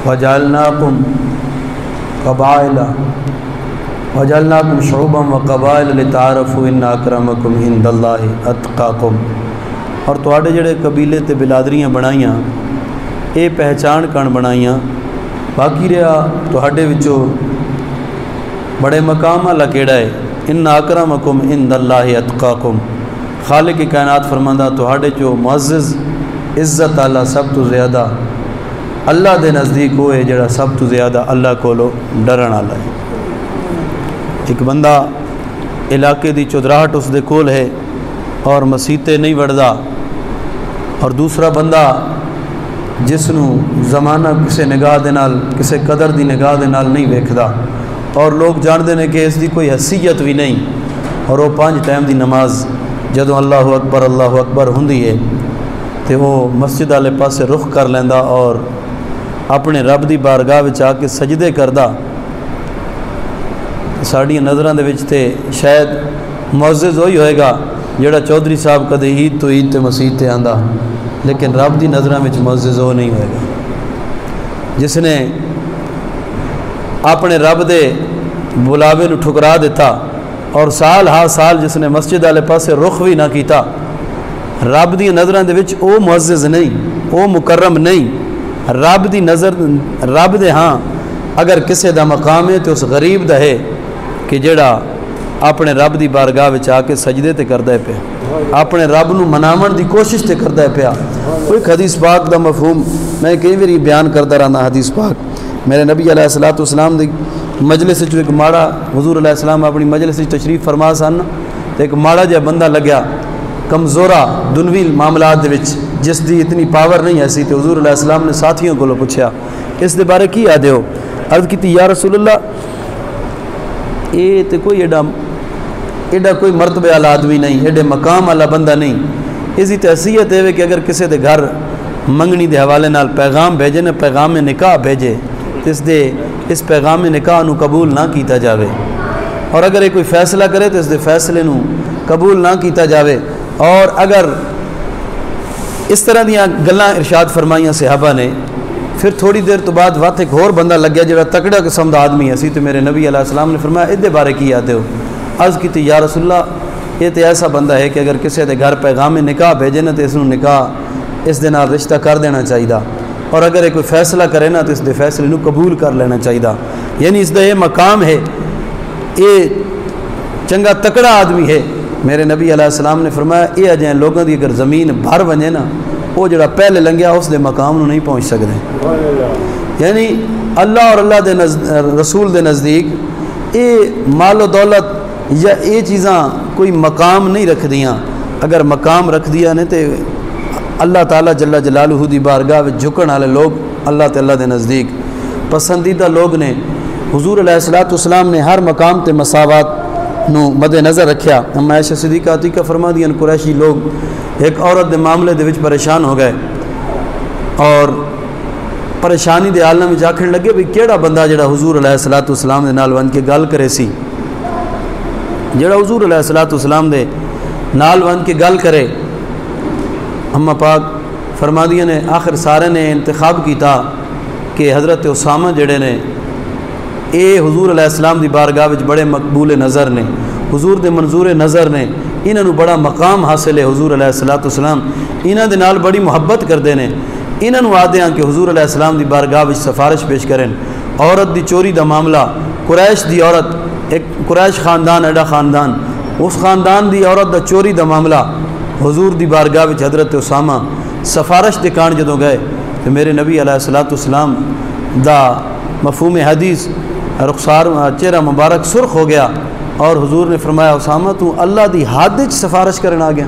وجعلناکم قبائل وجعلناکم شعوبا وقبائل لتعارفوا ان اکرمکم عند اللہ اتقاکم، اور تواڈے جڑے قبیلے تے بلادریاں بنائیاں اے پہچان کن بنائیاں، باقی رہا تواڈے وچوں بڑے مقام والا کیڑا ہے، ان اکرمکم عند اللہ اتقاکم، خالق کائنات فرماندا تواڈے جو معزز عزت والا سب تو زیادہ اللہ دے نزدیک وہ ہے جڑا سب تو زیادہ اللہ کولو ڈرن والا ہے۔ ایک بندہ علاقے دی چودراہٹ اس دے کول ہے اور مسیتے نہیں وڑدا، اور دوسرا بندہ جس نو زمانہ کسے نگاہ دے نال کسے قدر دی نگاہ دے نال نہیں ویکھدا، اور لوگ جاندے نے کہ اس دی کوئی حیثیت بھی نہیں، اور وہ 5 ٹائم دی نماز جدوں اللہ اکبر ہوندی ہے تے وہ مسجد والے پاسے رخ کر لیندا اور اپنے رب دی بارگاہ وچ آ کے سجدے کردا، ساڈیاں نظراں دے وچ تے شاید معزز وہی ہوئے گا جڑا چودھری صاحب کدے عید تو عید تے مسجد تے آندا، لیکن رب دی نظراں وچ معزز وہ نہیں ہوئے گا جس نے اپنے رب دے بلاوے نو ٹھکرا دیتا، اور سال ہا سال جس نے مسجد والے پاسے رخ بھی نہ کیتا، رب دی نظراں دے وچ او معزز نہیں، او مکرم نہیں۔ رب دی نظر رب دے ہاں اگر کسے دا مقام ہے تو اس غریب دا ہے کہ جڑا اپنے رب دی بارگاہ وچ آ کے سجدے تے کردا ہے پیا، اپنے رب نو مناون دی کوشش تے کردا ہے پیا۔ کوئی حدیث پاک دا مفہوم میں کئی باری بیان کردا رہنا، حدیث پاک میرے نبی علیہ الصلوۃ والسلام دی مجلس وچ ایک ماڑا، حضور علیہ السلام اپنی مجلس وچ تشریف فرما سن، تے ایک ماڑا جہا بندہ لگیا کمزورا دنوی معاملات دے وچ جس دی اتنی پاور نہیں ایسی، تے حضور علیہ السلام نے ساتھیوں کو پوچھا اس دے بارے کی آدھے ہو؟ عرض کیتی یا رسول اللہ اے تے کوئی ایڈا کوئی مرتبے والا آدمی نہیں، ایڈے مقام والا بندہ نہیں، اس دی حیثیت ہے کہ اگر کسی دے گھر منگنی دے حوالے نال پیغام بھیجے نا، پیغام نکاح بھیجے، اس پیغام نکاح نو قبول نہ کیتا جاوے، اور اگر یہ کوئی فیصلہ کرے تو اس دے فیصلے نو قبول نہ کیتا جاوے، اور اگر اس طرح دیاں گلاں ارشاد فرمائیاں صحابہ نے، پھر تھوڑی دیر تو بعد وقت ایک اور بندہ لگ گیا جڑا تکڑا قسم دا آدمی ہے سی، تو میرے نبی علیہ السلام نے فرمایا ادھے بارے کی آتے ہو؟ عرض کیتی یا رسول اللہ یہ تو ایسا بندہ ہے کہ اگر کسی دے گھر پیغام نکاح بھیجے نا تو اس نو نکاح اس دے نال رشتہ کر دینا چاہیے، اور اگر یہ کوئی فیصلہ کرے نا تو اس دے فیصلے نو قبول کر لینا چاہیے، یعنی اس دا یہ مقام ہے، یہ چنگا تکڑا آدمی ہے۔ میرے نبی علیہ السلام نے فرمایا یہ اجیں لوگوں دی اگر زمین بھر ونجے نا، وہ جڑا پہلے لنگیا اس دے مقام نو نہیں پہنچ سکتے، یعنی اللہ اور اللہ دے رسول دے نزدیک یہ مال و دولت یا یہ چیزاں کوئی مقام نہیں رکھ دیاں، اگر مقام رکھ دیا نے تو اللہ تعالیٰ جل جلالہ دی بارگاہ وچ جھکن والے لوگ اللہ تعالیٰ دے نزدیک پسندیدہ لوگ نے۔ حضور علیہ السلام نے ہر مقام تے مساوات نو مد نظر رکھیا۔ اما عائشہ صدیقہ عتیقہ فرما دیا قریشی لوگ ایک عورت دے معاملے دے وچ پریشان ہو گئے، اور پریشانی دے عالم وچ آکھن لگے بھی کیڑا بندہ جڑا حضور علیہ السلام دے نال ون کے گل کرے سی، جڑا حضور علیہ السلام دے نال ون کے گل کرے۔ اما پاک فرما دیا نے آخر سارے نے انتخاب کیتا کہ حضرت اسامہ جڑے نے اے حضور علیہ السلام دی بارگاہ وچ بڑے مقبول نظر نے، حضور دے منظور نظر نے، انہاں نو بڑا مقام حاصل ہے، حضور علیہ السلام انہاں دے نال بڑی محبت کردے نے، انہاں نو آدے ہیں کہ حضور علیہ السلام دی بارگاہ وچ سفارش پیش کریں۔ عورت دی چوری دا معاملہ، قریش دی عورت، ایک قریش خاندان ایڈا خاندان، اس خاندان دی عورت دا چوری دا معاملہ حضور دی بارگاہ وچ حضرت اسامہ سفارش دے کان جدوں گئے تو میرے نبی علیہ السلام دا مفہوم حدیث رخسار چہرہ مبارک سرخ ہو گیا، اور حضور نے فرمایا اسامہ تو اللہ دی حد وچ سفارش کرن آ گیا،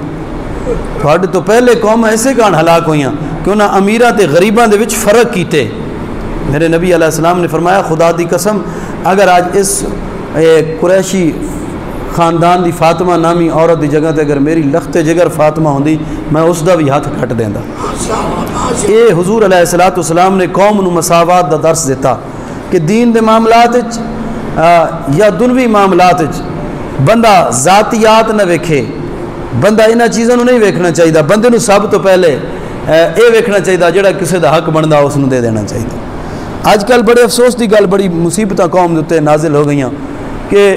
تھوڑے تو پہلے قوم ایسے کان ہلاک ہوئیاں کہ انہاں امیراں تے غریباں دے وچ فرق کیتے۔ میرے نبی علیہ السلام نے فرمایا خدا دی قسم اگر آج اس قریشی خاندان دی فاطمہ نامی عورت دی جگہ تے اگر میری لخت جگر فاطمہ ہوندی میں اس دا بھی ہاتھ کٹ دیندا۔ اے حضور علیہ السلام نے قوم نو مساوات دا درس دیتا کہ دین دے معاملات یا دنوی معاملات بندہ ذاتیات نہ ویکھے، بندہ انہاں چیزاں نو نہیں ویکھنا چاہیے، بندے نو سب تو پہلے اے ویکھنا چاہیے جڑا کسے دا حق بندا اس نو دے دینا چاہیے۔ اج کل بڑے افسوس کی گل بڑی مصیبتاں قوم دے نازل ہو گئیاں کہ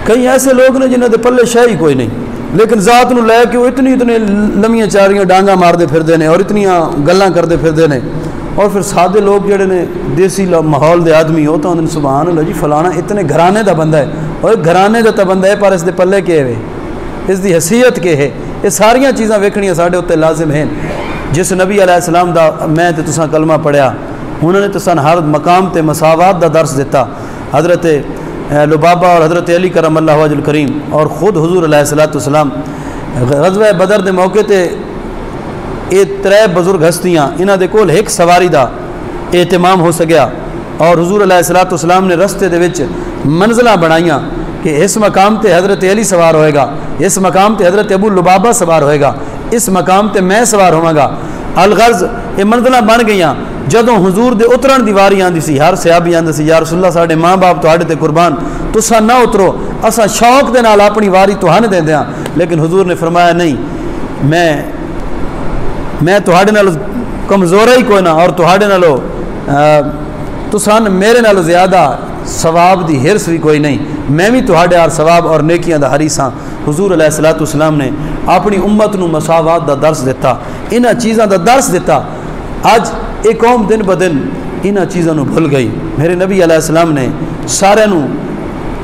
کئی ایسے لوگ نے جنہوں دے پلے شے ہی کوئی نہیں لیکن ذات نو لے کے وہ اتنی لمیاں چاریاں ڈانگاں ماردے پھردے نے اور اتنیاں گلاں کردے پھردے نے اور پھر سادے لوگ جڑے نے دیسی ماحول دے آدمی ہو تو انہوں سبحان اللہ جی فلانا اتنے گھرانے دا بندہ ہے اور گھرانے دا تا بندہ ہے پر اس دے پلے کے ہے اس دی حیثیت کے ہے یہ ساریاں چیزاں ویکھنیاں ساڈے اتنے لازم ہیں جس نبی علیہ السلام دا میں تے تساں کلمہ پڑھیا انہوں نے تساں ہر مقام تے مساوات دا درس دیتا حضرت لبابہ اور حضرت علی کرم اللہ وجہ الکریم اور خود حضور علیہ السلام غزوہ بدر دے موقع تے یہ 3 بزرگ ہستیاں انہاں دے کول ایک سواری دا اہتمام ہو سکیا اور حضور علیہ السلام نے رستے دے وچ منزلہ بنائیاں کہ اس مقام تے حضرت علی سوار ہوئے گا اس مقام تے حضرت ابو لبابہ سوار ہوئے گا اس مقام تے میں سوار ہوواں گا الغرض یہ منزلہ بن گئیاں جدوں حضور دے اترن دی واری آندی سی ہر صحابی آندا سی یا رسول اللہ ساڈے ماں باپ تہاڈے تے قربان تساں نہ اترو اساں شوق دے نال اپنی واری تہاڈے دیندے ہاں لیکن حضور نے فرمایا نہیں میں تہاڈے نال کمزور ہی کوئی نہ اور تہاڈے نالو تساں میرے نال زیادہ ثواب دی ہرس بھی کوئی نہیں میں بھی تہاڈے ہر ثواب اور نیکیاں دا حریص ہاں حضور علیہ السلام نے اپنی امت نو مساوات دا درس دیتا انہاں چیزاں دا درس دیتا اج ایک قوم دن بدن انہاں چیزاں نو بھول گئی میرے نبی علیہ السلام نے سارے نو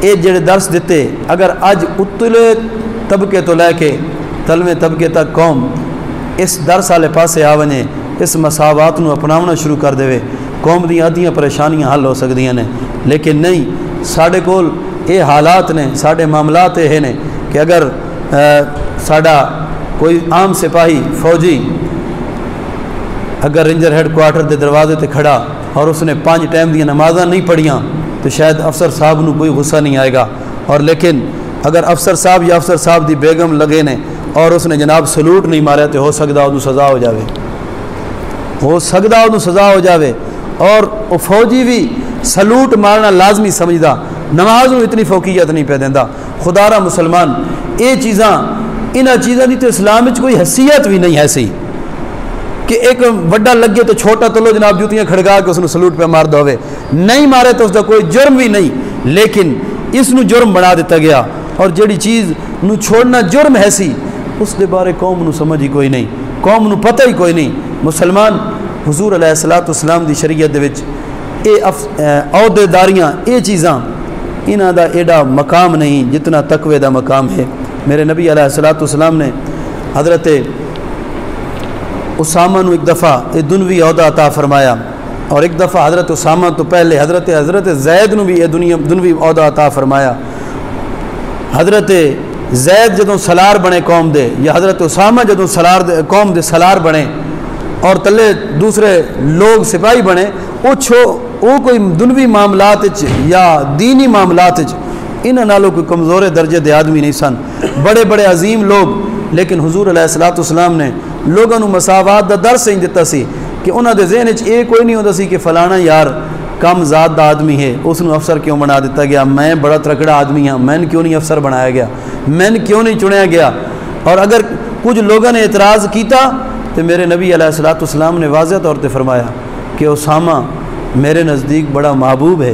اے جڑے درس دیتے اگر اج اتلے طبقے تو لے کے تلویں طبقے تک قوم اس درس والے پاسے آ ونے اس مساوات نو اپناونا شروع کر دے قوم دی آدھیاں پریشانیاں حل ہو سکدیاں نے لیکن نہیں ساڈے کول اے حالات نے ساڈے معاملات یہ نے کہ اگر ساڈا کوئی عام سپاہی فوجی اگر رینجر ہیڈ کوارٹر دے دروازے تے کھڑا اور اس نے 5 ٹائم دیا نمازاں نہیں پڑھیاں تو شاید افسر صاحب نو کوئی غصہ نہیں آئے گا اور لیکن اگر افسر صاحب یا افسر صاحب دی بیگم لگے نے اور اس نے جناب سلوٹ نہیں ماریا تو ہو سکتا انہوں سزا ہو جاوے ہو سکتا انہوں سزا ہو جاوے اور وہ فوجی بھی سلوٹ مارنا لازمی سمجھدا نماز نو اتنی فوقیت نہیں پہ دیندا خدا را مسلمان یہ چیزاں انہاں چیزاں دی تو اسلام وچ کوئی حیثیت بھی نہیں ہے سی کہ ایک وڈا لگے تو چھوٹا تلو جناب جوتیاں کھڑکا کے اس نے سلوٹ پہ مار دو نہیں مارے تو اس دا کوئی جرم بھی نہیں لیکن اس نو جرم بنا دیتا گیا اور جڑی چیز نو چھوڑنا جرم ہے سی اس دے بارے قوم نو سمجھ ہی کوئی نہیں قوم نو پتہ ہی کوئی نہیں مسلمان حضور علیہ السلام دی شریعت دے وچ اے عہدے داریاں اے چیزاں انہاں دا ایڈا مقام نہیں جتنا تقوی دا مقام ہے میرے نبی علیہ السلام نے حضرت اسامہ نو ایک دفعہ یہ دنوی عہدہ عطا فرمایا اور ایک دفعہ حضرت اسامہ تو پہلے حضرت زید نو بھی یہ دنوی عہدہ عطا فرمایا حضرت زید جدوں سلار بنے قوم دے یا حضرت اسامہ جدوں قوم دے سلار بنے اور تلے دوسرے لوگ سپاہی بنے وہ کوئی دنوی معاملات یا دینی معاملات انہاں نالوں کوئی کمزور درجے دے آدمی نہیں سن بڑے بڑے عظیم لوگ لیکن حضور علیہ السلام نے لوگوں نو مساوات دا درس ہی دیتا سی کہ انہاں دے ذہن وچ یہ کوئی نہیں ہوندا سی کہ فلانا یار کم ذات دا آدمی ہے اس نو افسر کیوں بنا دیتا گیا میں بڑا ترکڑا آدمی ہاں میں کیوں نہیں افسر بنایا گیا میں کیوں نہیں چنیا گیا اور اگر کچھ لوگوں نے اعتراض کیتا تو میرے نبی علیہ السلام نے واضح طور پہ فرمایا کہ اسامہ میرے نزدیک بڑا محبوب ہے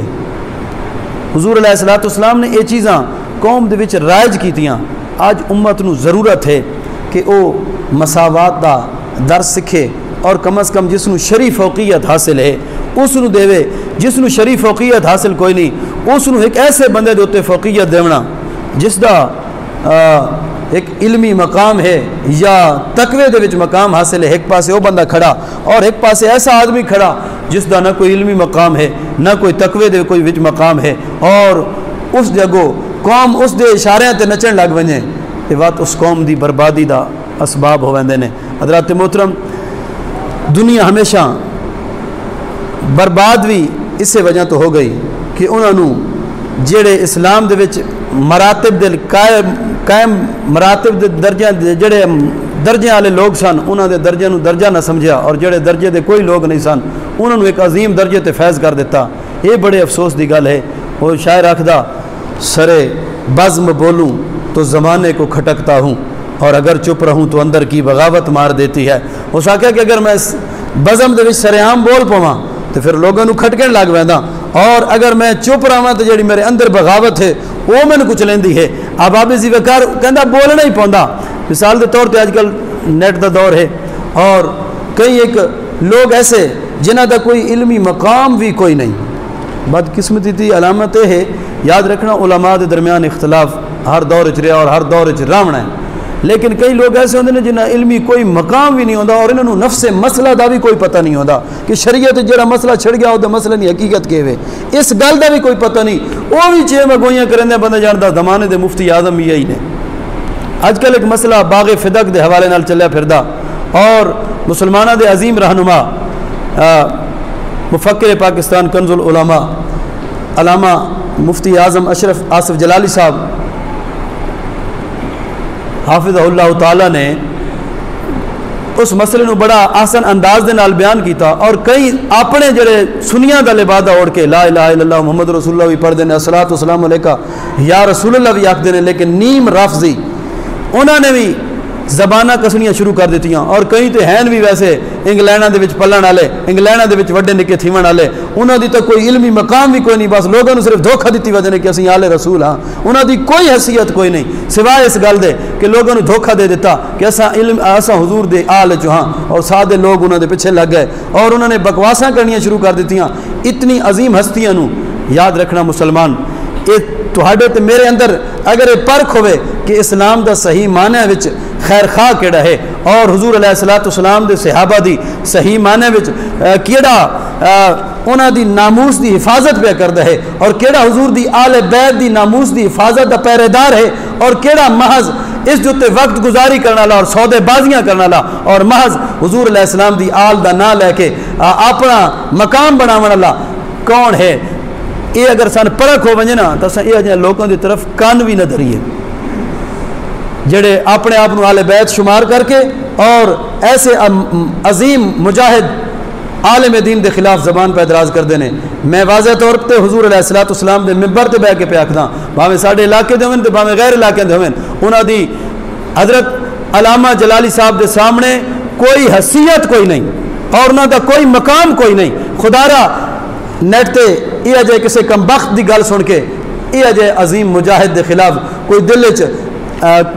حضور علیہ السلام نے یہ چیزاں قوم دے وچ رائج کیتیاں آج امت نو ضرورت ہے کہ او مساوات دا درس سکھے اور کم از کم جس نو شریف فوقیت حاصل ہے اس نو دے جس نو شریف فوقیت حاصل کوئی نہیں اس نو ایک ایسے بندے دے اوتے فوقیت دیونا جس دا ایک علمی مقام ہے یا تقوی دے وچ مقام حاصل ہے ایک پاسے وہ بندہ کھڑا اور ایک پاسے ایسا آدمی کھڑا جس دا نہ کوئی علمی مقام ہے نہ کوئی تقوی دے کوئی وچ مقام ہے اور اس جگہ قوم اس دے اشاریاں تے نچن لگ ونجے تے وقت اس قوم دی بربادی دا اسباب ہو ویندے نے حضرات محترم دنیا ہمیشہ برباد بھی اس سے وجہ تو ہو گئی کہ انہوں نے جڑے اسلام دے وچ مراتب دے قائم مراتب دے درجے جڑے درجے والے لوگ سن انہوں دے درجے نو درجہ نہ سمجھا اور جڑے درجے دے کوئی لوگ نہیں سن انہوں نے ایک عظیم درجے تے فیض کر دیتا یہ بڑے افسوس دی گل ہے وہ شاعر آکھدا سرے بزم بولوں تو زمانے کو کھٹکتا ہوں اور اگر چپ رہوں تو اندر کی بغاوت مار دیتی ہے اس آکھا کہ اگر میں بزم دے وچ سرعام بول پواں تو پھر لوگوں کو کھٹکن لگ پہ اور اگر میں چپ رہا تو جی میرے اندر بغاوت ہے وہ میں کچھ لیندی ہے اب آپ اسی وقار کہندا بولنا ہی پوندا مثال کے طور پہ اج کل نیٹ دا دور ہے اور کئی ایک لوگ ایسے جنہ دا کوئی علمی مقام بھی کوئی نہیں بدقسمتی دی علامت یہ ہے یاد رکھنا علماء دے درمیان اختلاف ہر دور چ رہا اور ہر دور چ راونا ہے لیکن کئی لوگ ایسے ہوندے نے جنہ علمی کوئی مقام بھی نہیں ہوتا اور انہوں نفس مسئلہ دا بھی کوئی پتہ نہیں ہوتا کہ شریعت جڑا مسئلہ چھڑ گیا وہ مسئلہ نہیں حقیقت کے وے اس گل دا بھی کوئی پتہ نہیں وہ بھی چھ مگوئیاں کرنے بندہ جاندا زمانے دے مفتی اعظم بھی یہی نے اج کل ایک مسئلہ باغ فدق دے حوالے نال چلیا پھردا اور مسلمانہ دے عظیم رہنما مفکر پاکستان کنز العلماء علامہ مفتی اعظم اشرف آصف جلالی صاحب حافظہ اللہ تعالیٰ نے اس مسئلے نو بڑا آسان انداز دے نال بیان کیتا اور کئی اپنے جڑے سنیاں دا لبادہ اوڑھ کے لا الہ الا اللہ محمد رسول اللہ بھی پڑھ دینے الصلاۃ والسلام علیکہ یا رسول اللہ بھی آکھ دینے لیکن نیم رافضی انہوں نے بھی زبانہ کسنیاں شروع کر دیتیاں اور کئی تو ہیں بھی ویسے انگلینڈ دے وچ پلن والے انگلینڈ دے وچ وڈے نکے تھیون والے انہاں دی تو کوئی علمی مقام بھی کوئی نہیں بس لوگوں نے صرف دھوکہ دیتی وجہ نے کہ اسی آل رسول ہاں انہاں دی کوئی حیثیت کوئی نہیں سوائے اس گل دے کہ لوگوں نے دھوکہ دے دیتا کہ اساں حضور دے آل جو ہاں اور سادے لوگ انہاں دے پیچھے لگ گئے اور انہوں نے بکواساں کرنیاں شروع کر دیتیاں اتنی عظیم ہستیاں نو یاد رکھنا مسلمان تہاڈے تے میرے اندر اگر یہ پرکھ ہوئے کہ اسلام دا صحیح معنی وچ خیر خواہ کیڑا ہے اور حضور علیہ الصلوۃ والسلام دے صحابہ دی صحیح معنی وچ کیڑا انہاں دی ناموس دی حفاظت پہ کردا ہے اور کیڑا حضور دی آل بیت دی ناموس دی حفاظت دا پہرے دار ہے اور کیڑا محض اس جو تے وقت گزاری کرنا لا اور سودے بازیاں کرنا لا اور محض حضور علیہ السلام دی آل دا نام لے کے اپنا مقام بناون والا کون ہے یہ اگر سن پرکھ ہو ونجے نا تو اساں یہ لوگوں دی طرف کان بھی نہ دھریے جڑے اپنے آپ آل بیت شمار کر کے اور ایسے عظیم مجاہد عالم دین دے خلاف زبان پہ اعتراض کر دینے میں واضح طور پہ حضور علیہ الصلوۃ والسلام دے ممبر تے بیٹھ کے پہ آکھدا بھاویں ساڈے علاقے دے ہون تے بھاویں غیر علاقے دے ہون انہاں دی حضرت علامہ جلالی صاحب دے سامنے کوئی حیثیت کوئی نہیں اور انہاں دا کوئی مقام کوئی نہیں خدا را نیٹ تے یہ جے کسی کم بخت دی گل سن کے یہ جے عظیم مجاہد دے خلاف کوئی دل وچ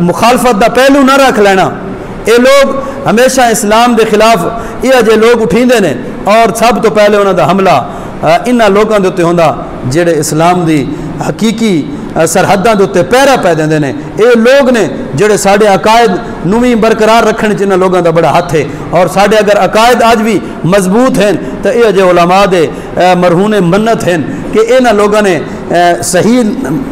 مخالفت دا پہلو نہ رکھ لینا یہ لوگ ہمیشہ اسلام دے خلاف یہ جے لوگ اٹھیندے نے اور سب تو پہلے انہاں دا حملہ انہاں لوگاں دے اوتے ہوندا جڑے اسلام دی حقیقی سرحداں دے اوتے پیرا پے دیندے نے یہ لوگ نے جڑے ساڈے عقائد نویں برقرار رکھنے جنہاں لوگاں دا بڑا ہاتھ ہے اور ساڈے اگر عقائد آج بھی مضبوط ہیں تو یہ جے علماء دے مرہون منت ہیں کہ انہاں لوگاں نے صحیح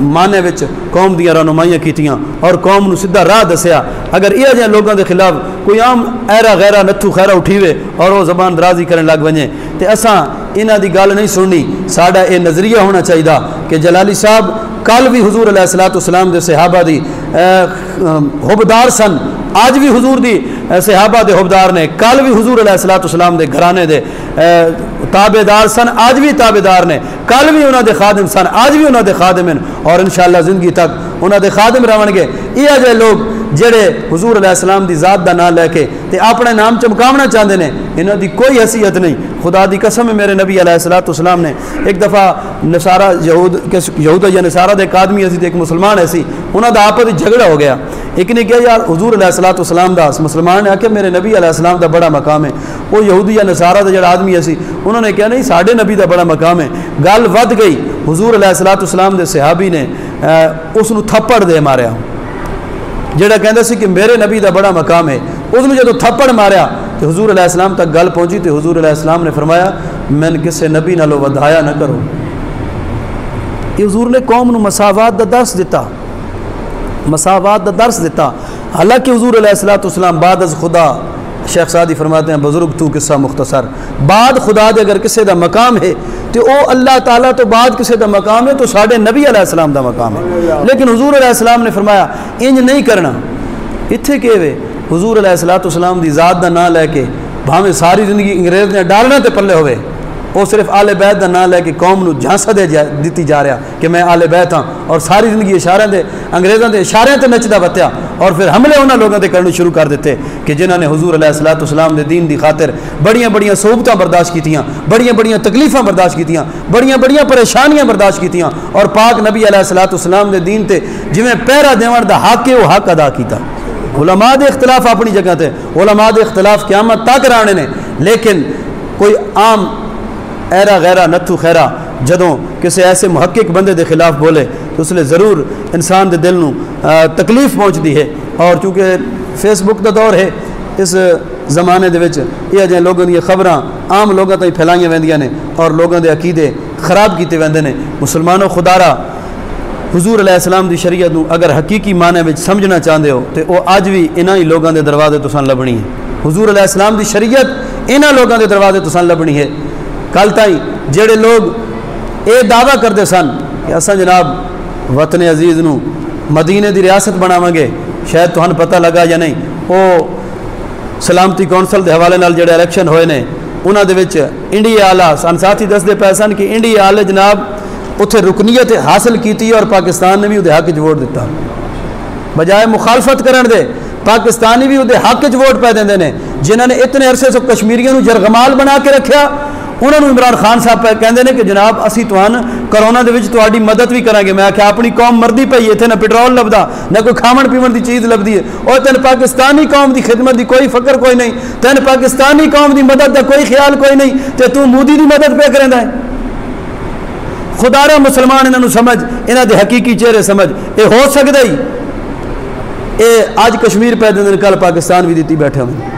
معنی وچ قوم دیاں رہنمائیاں کیتیاں اور قوم نو سیدھا راہ دسیا اگر یہ جے لوگاں دے خلاف کوئی عام ایرا غیرہ نتھو خیرہ اٹھیوے اور وہ زبان درازی کرن لگ ونجے تے اساں انہاں دی گل نہیں سننی ساڈا یہ نظریہ ہونا چاہیے کہ جلالی صاحب کل بھی حضور علیہ الصلوۃ والسلام دے صحابہ دی حبدار سن آج بھی حضور دی صحابہ دے حبدار نے کل بھی حضور علیہ الصلوۃ والسلام دے گھرانے دے تابع دار سن آج بھی تابع دار نے کل بھی انہاں دے خادم سن آج بھی انہاں دے خادم ہیں اور انشاءاللہ زندگی تک انہاں دے خادم رہن گے یہ جے لوگ جڑے حضور علیہ السلام دی ذات دا نام لے کے تے اپنے نام چمکاونا چاہتے ہیں انہاں دی کوئی حیثیت نہیں خدا دی قسم ہے میرے نبی علیہ الصلوۃ والسلام نے ایک دفعہ نصارہ یہود یا نصارہ دے ایک آدمی ایسی ایک مسلمان ایسی انہاں دا آپس وچ جھگڑا ہو گیا ایک نے کہا یار حضور علیہ الصلوۃ والسلام دا مسلمان نے آکھیا میرے نبی علیہ السلام دا بڑا مقام ہے وہ یہودی یا نصارہ دا جڑا آدمی ایسی انہوں نے کہا نہیں ساڈے نبی دا بڑا مقام ہے گل ود گئی حضور علیہ الصلوۃ والسلام دے صحابی نے اس نو تھپڑ دے ماریا جڑا کہندا سی کہ میرے نبی دا بڑا مقام ہے اس نے جدوں تھپڑ ماریا تو حضور علیہ السلام تک گل پہنچی تو حضور علیہ السلام نے فرمایا میں کسے نبی نالوں ودھایا نہ کرو یہ حضور نے قوم نو مساوات دا درس دیتا مساوات دا درس دیتا حالانکہ حضور علیہ الصلوۃ والسلام بعد از خدا شیخ سعدی فرماتے ہیں بزرگ تو قصہ مختصر بعد خدا دے اگر کسے دا مقام ہے تو او اللہ تعالیٰ تو بعد کسے دا مقام ہے تو ساڑھے نبی علیہ السلام دا مقام ہے لیکن حضور علیہ السلام نے فرمایا انج نہیں کرنا اتھے کہ وے حضور علیہ الصلوۃ والسلام دی ذات دا نام لے کے بھاویں ساری زندگی انگریز نے ڈالنا تے پلے ہوئے وہ صرف آل بیت دا نام لے کے قوم نو جھانسا دیتی جا رہا کہ میں آل بیت ہاں اور ساری زندگی اشارے دے انگریزاں دے اشارے تے نچدا بتیا اور پھر حملے انہوں لوگوں تے کرنے شروع کر دیتے کہ جنہوں نے حضور علیہ السلام دے دین دی خاطر بڑیاں بڑیاں صعوبتاں برداشت کیتیاں، بڑیاں بڑیاں تکلیفاں برداشت کیتیاں، بڑیاں بڑیاں پریشانیاں برداشت کیتیاں، اور پاک نبی علیہ السلام دے دین تے جویں پہرا دیوان دا حق ہے وہ حق ادا کیتا۔ علماء دے اختلاف اپنی جگہ تے، علماء دے اختلاف قیامت تک رانے نے، لیکن کوئی عام ایرا غیرہ نتھو خیرہ جدوں کسی ایسے محقق بندے دے خلاف بولے تو اس لئے ضرور انسان دے دل نو تکلیف پہنچ دی ہے۔ اور چونکہ فیس بک دا دور ہے، اس زمانے دے وچ یہ جائیں لوگوں دی خبراں عام لوگوں تائیں پھیلائیاں ویندیاں نے اور لوگوں دے عقیدے خراب کیتے ویندے نے۔ مسلمانوں خدارا حضور علیہ السلام دی شریعت نو اگر حقیقی معنی وچ سمجھنا چاہندے ہو تے او اج بھی انہاں ہی لوگاں دے دروازے تساں لبنی ہے۔ حضور علیہ السلام دی شریعت انہاں لوگاں دے دروازے تساں لبنی ہے۔ کل تائیں جڑے لوگ اے دعویٰ کرتے سن کہ اساں جناب وطن عزیز نو مدینے دی ریاست بناواں گے، شاید تہن پتہ لگا یا نہیں، او سلامتی کونسل دے حوالے نال جڑے الیکشن ہوئے نے انہاں دے وچ انڈیا آلا سن ساتھی دس دے پے سن کہ انڈیا آلے جناب اتھے رکنیت حاصل کیتی اور پاکستان نے بھی وہ حق ووٹ دیتا، بجائے مخالفت کرن دے پاکستانی بھی وہ حق ووٹ پہ دیندے نے۔ جنہوں نے اتنے عرصے سے کشمیریوں جرغمال بنا کے رکھیا انہوں نے عمران خان صاحب پہ کہندے نے کہ جناب اسی توان کرونا دے وچ تہاڈی مدد بھی کریں گے۔ میں آکھیا اپنی قوم مردی پئی ہے، اتنے نہ پیٹرول لبدا نہ کوئی کھاون پیون دی چیز لبدی ہے، اور تین پاکستانی قوم دی خدمت دی کوئی فکر کوئی نہیں، تین پاکستانی قوم دی مدد دا کوئی خیال کوئی نہیں، تے تو مودی دی مدد پہ کریندا ہے۔ خدا را مسلمان انہاں نوں سمجھ، انہاں دے حقیقی چہرے سمجھ، اے ہو سکدا ہی اے اج کشمیر پہ دن کل پاکستان بھی دیتی بیٹھے ہوئے،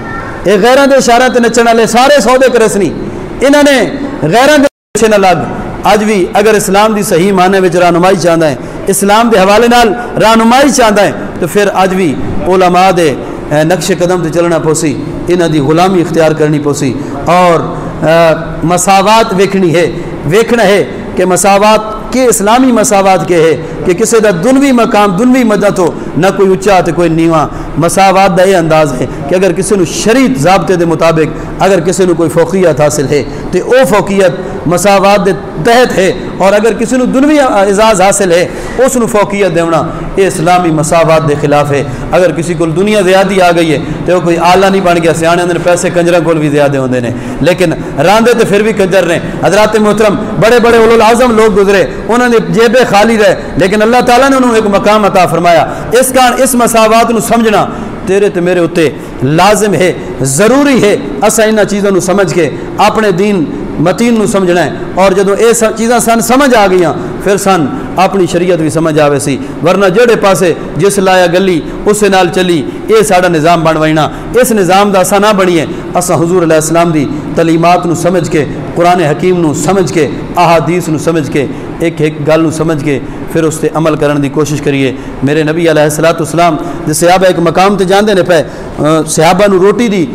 اے غیراں دے اشارے تے نچن والے سارے سودے کرسنی، انہوں نے غیراں دے پیچھے نہ لگ۔ اج بھی اگر اسلام دی صحیح معنی وچ رہنمائی چاہندا ہے، اسلام دے حوالے نال رہنمائی چاہندا ہے، تو پھر اج بھی علماء دے نقش قدم تے چلنا پوسی، انہاں دی غلامی اختیار کرنی پوسی، اور مساوات ویکھنی ہے، ویکھنا ہے کہ مساوات کے اسلامی مساوات کے ہے کہ کسی دا دنوی مقام دنوی مدد ہو، نہ کوئی اچا تے کوئی نیواں۔ مساوات دا یہ انداز ہے کہ اگر کسی نو شریعت ضابطے دے مطابق اگر کسی نو کوئی فوقیت حاصل ہے تو او فوقیت مساوات دے تحت ہے، اور اگر کسی نو دنوی اعزاز حاصل ہے اس نو فوقیت دیونا یہ اسلامی مساوات دے خلاف ہے۔ اگر کسی کو دنیا زیادی آ گئی ہے تو وہ کوئی آلہ نہیں بن گیا، سیانے اندر پیسے کنجراں کول بھی زیادہ ہوندے نے، لیکن راندے تو پھر بھی کنجر نے۔ حضرات محترم بڑے بڑے اولو العظم لوگ گزرے، انہوں نے جیبیں خالی رہے، لیکن اللہ تعالیٰ نے انہوں ایک مقام عطا فرمایا۔ اس کان اس مساوات نو سمجھنا تیرے تے میرے اتے لازم ہے، ضروری ہے۔ اسا انہاں چیزوں نو سمجھ کے اپنے دین متین نو سمجھنا ہے، اور جدوں اے چیزاں سن سمجھ آ گئیاں پھر سن اپنی شریعت بھی سمجھ آوے سی، ورنہ جڑے پاسے جس لایا گلی اسے نال چلی، اے ساڑا نظام بن وینا، اس نظام دا اسا نہ بنیے۔ اسا حضور علیہ السلام دی تعلیمات نو سمجھ کے، قرآن حکیم نو سمجھ کے، احادیث نو سمجھ کے، ایک ایک گل نو سمجھ کے پھر اس تے عمل کرنے دی کوشش کریے۔ میرے نبی علیہ السلام جس صحابہ ایک مقام تے جاندے نے پے، صحابہ نو روٹی دی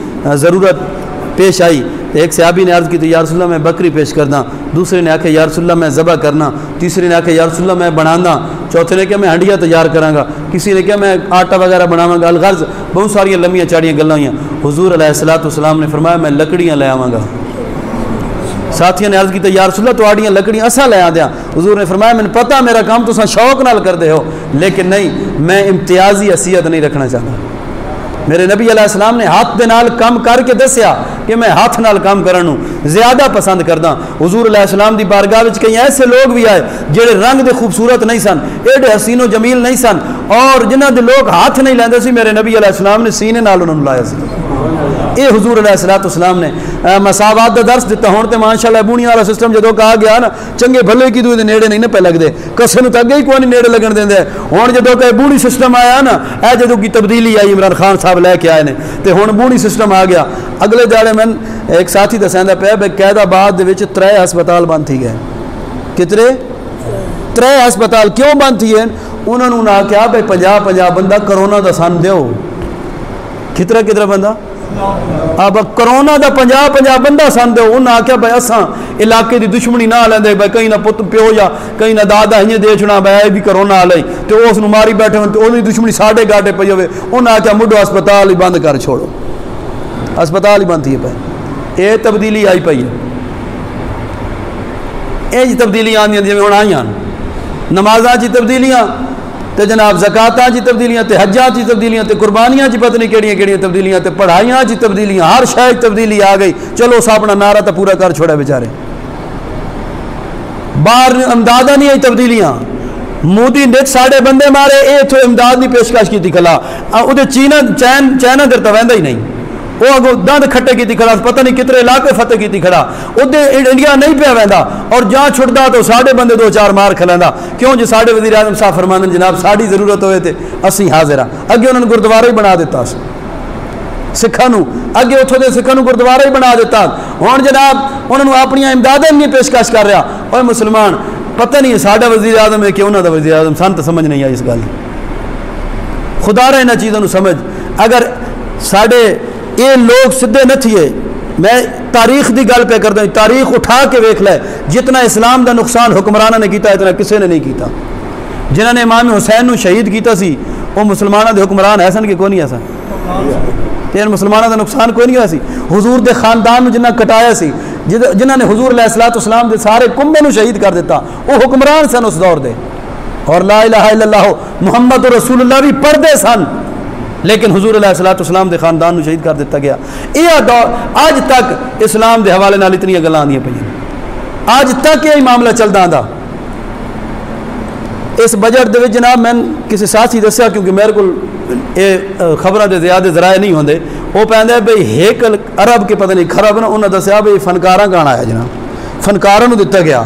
ضرورت پیش آئی، ایک صحابی نے عرض کی تو یا رسول اللہ میں بکری پیش کرنا، دوسرے نے آکھا یا رسول اللہ میں ذبح کرنا، تیسرے نے آکھا یا رسول اللہ میں بنانا، چوتھے نے کہا میں ہنڈیا تیار کراں گا، کسی نے کہا میں آٹا وغیرہ بناواں گا۔ الغرض بہت ساری لمبیاں چاڑیاں گلاں ہوئیاں۔ حضور علیہ السلام نے فرمایا میں لکڑیاں لے آواں گا۔ ساتھیوں نے عرض کی تو یا رسول اللہ تواڈیاں لکڑیاں اساں لے آندیاں۔ حضور نے فرمایا میں نے پتہ میرا کام تساں شوق نال کردے ہو، لیکن نہیں میں امتیازی حیثیت نہیں رکھنا چاہتا۔ میرے نبی علیہ السلام نے ہاتھ دے نال کام کر کے دسیا کہ میں ہاتھ نال کام کرن زیادہ پسند کردا۔ حضور علیہ السلام دی بارگاہ وچ کئی ایسے لوگ بھی آئے جڑے رنگ دے خوبصورت نہیں سن، ایڈے حسین و جمیل نہیں سن، اور جنہاں دے لوگ ہاتھ نہیں لیندے سی، میرے نبی علیہ السلام نے سینے نال انہاں نوں لایا سی۔ اے حضور علیہ السلام نے مساوات دا درس دیتا۔ ہون تے ماشاءاللہ بونیاں والا سسٹم جدوں کہا گیا نا چنگے بھلے کی دوے نیڑے نہیں نہ پہ لگدے، کسے نوں تے اگے ہی کوئی نہیں نیڑے لگن دیندے۔ ہن جدوں کہ بونی سسٹم آیا نا، اے جدوں کی تبدیلی آئی عمران خان صاحب لے کے آئے نے تے ہن بونی سسٹم آ گیا۔ اگلے دیہڑے میں ایک ساتھی دسیندا پیا بے قید آباد دے وچ 3 ہسپتال بند تھی گئے۔ کتنے 3 ہسپتال کیوں بند تھی گئے؟ انہوں نے آخیا بھائی 50 بندہ کرونا دا سن دیو۔ کتنا بندہ؟ اب کرونا دا 50 بندہ سن دو۔ انہوں نے آخیا بھائی اساں علاقے دی دشمنی نہ لیندے، بھائی کہیں نہ پت پیو یا کہیں نہ دادا ہی دے چھنا بھائی بھی کرونا لئی تو اس نو ماری بیٹھے ہون تے اونی دشمنی ساڈے گاٹے پئی ہوے۔ انہوں نے آخیا مڈو ہسپتال ہی بند کر چھوڑو، ہسپتال ہی بند تھی پے۔ یہ تبدیلی آئی پئی ہے، یہ تبدیلیاں آندیاں جویں ہن آئیاں نمازاں چ تبدیلیاں، تے جناب زکاتاں جی تبدیلیاں تے حجاں جی تبدیلیاں تے قربانیاں جی پتہ نہیں کیڑیاں کیڑیاں تبدیلیاں تے پڑھائیاں جی تبدیلیاں ہر شے تبدیلی آ گئی چلو اس اپنا نعرہ تے پورا کر چھوڑا بیچارے باہر امداداں نہیں آئی تبدیلیاں مودی نیت ساڑے بندے مارے اے اتھو امداد نہیں پیشکش کی تھی کھلا او چائنا درتا ویندا ہی نہیں وہ اگو دند کھٹے کی تھی کھڑا پتہ نہیں کتنے علاقے فتح کی تھی کھڑا ادھے انڈیا نہیں پہ ویندا اور جہاں چھڑدا تو ساڑے بندے دو چار مار کھلیندا کیوں جی ساڑے وزیر اعظم صاحب فرماندن جناب ساڑی ضرورت ہوئے تھے اسی حاضر ہاں اگے انہوں نے گردوارہ ہی بنا دیتا سکھاں نو اگے اتھوں دے سکھاں نو گردوارہ ہی بنا دیتا ہن جناب انہوں نے اپنی امدادیں نہیں پیشکش کر رہا اوے مسلمان پتہ نہیں ساڈا وزیر اعظم ہے کہ انہوں دا وزیر اعظم سن تے سمجھ نہیں آئی اس گل خدا رہا انہاں چیزاں نو سمجھ اگر ساڈے یہ لوگ سدھے نہ تھیے میں تاریخ دی گل پہ کرتا ہوں تاریخ اٹھا کے ویکھ لے جتنا اسلام دا نقصان حکمرانہ نے کیتا اتنا کسے نے نہیں کیتا جنہوں نے امام حسین نو شہید کیتا سی وہ مسلمانوں دے حکمران ہے سن کہ کوئی نہیں ایسا تین مسلمانوں دا نقصان کوئی نہیں ہوا سی حضور دے خاندان نو جنہ کٹایا سی جنہوں نے حضور علیہ الصلوۃ والسلام دے سارے کنبے نو شہید کر دیتا وہ حکمران سن اس دور دے اور لا الہ الا اللہ محمد رسول اللہ بھی پردے سن لیکن حضور علیہ الصلوۃ والسلام دے خاندان نو شہید کر دیتا گیا یہ دور اج تک اسلام دے حوالے نال اتنی گلاں آندیاں پئیاں اج تک یہ معاملہ چلدا آندا اس بجٹ دے وچ جناب میں کسی ساتھی دسیا کیونکہ میرے کو یہ خبراں دے زیادہ ذرائع نہیں ہوندے وہ پہندے بھئی ہیکل عرب کے پتہ نہیں خراب نا انہاں دسیا بھئی فنکاراں گانا آیا جناب فنکاراں نو دتا گیا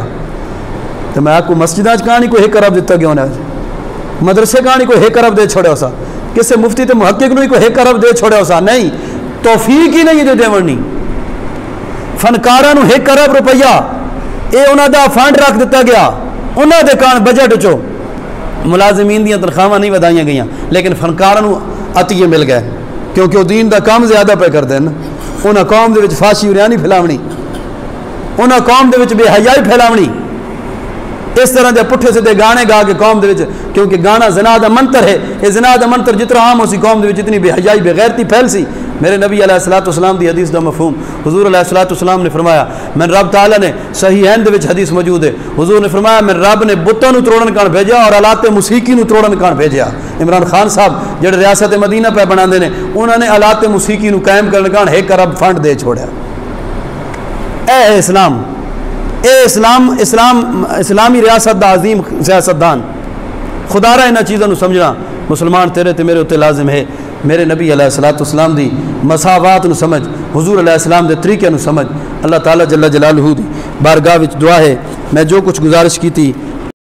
تو میں آپ کو مسجداں چ کہانی کوئی ہیک عرب دتا گیا ہونا مدرسے کہانی کوئی ہیک عرب دے چھوڑیا ہو سا کسے مفتی تے محقق نو کوئی ہیک عرب دے چھوڑیا ہو سا نہیں توفیق ہی نہیں دے دیونی فنکاراں نو ہیک عرب روپیہ اے انہاں دا فنڈ رکھ دتا گیا انہاں دے کان بجٹ چو ملازمین دیاں تنخواہاں نہیں ودائیاں گئیاں لیکن فنکاراں نو عطیے مل گئے کیونکہ وہ دین دا کام زیادہ پہ کر دین انہاں قوم دے وچ فاشی وریانی پھیلاونی انہاں قوم دے وچ بے حیائی پھیلاونی اس طرح دے پٹھے سے دے گانے گا کے قوم دے وچ کیونکہ گانا زنا دا منتر ہے یہ زنا دا منتر جتنا عام ہو سی قوم دے وچ اتنی بے حیائی بے غیرتی پھیل سی میرے نبی علیہ الصلوۃ والسلام دی حدیث دا مفہوم حضور علیہ الصلوۃ والسلام نے فرمایا میں رب تعالی نے صحیحین دے وچ حدیث موجود ہے حضور نے فرمایا میں رب نے بتاں نو توڑن کان بھیجا اور آلات موسیقی نو توڑن کان بھیجا عمران خان صاحب جڑے ریاست مدینہ پہ بناندے نے انہوں نے آلات موسیقی نو قائم کرن کان 1 ارب فنڈ دے چھوڑیا اے اسلام اے اسلامی ریاست دا عظیم سیاستدان خدا را انہاں چیزاں نو سمجھنا مسلمان تیرے تے میرے اتنے لازم ہے میرے نبی علیہ الصلوۃ والسلام دی مساوات نو سمجھ حضور علیہ السلام دے طریقے نو سمجھ اللہ تعالی جل جلالہ دی بارگاہ وچ دعا ہے میں جو کچھ گزارش کی تھی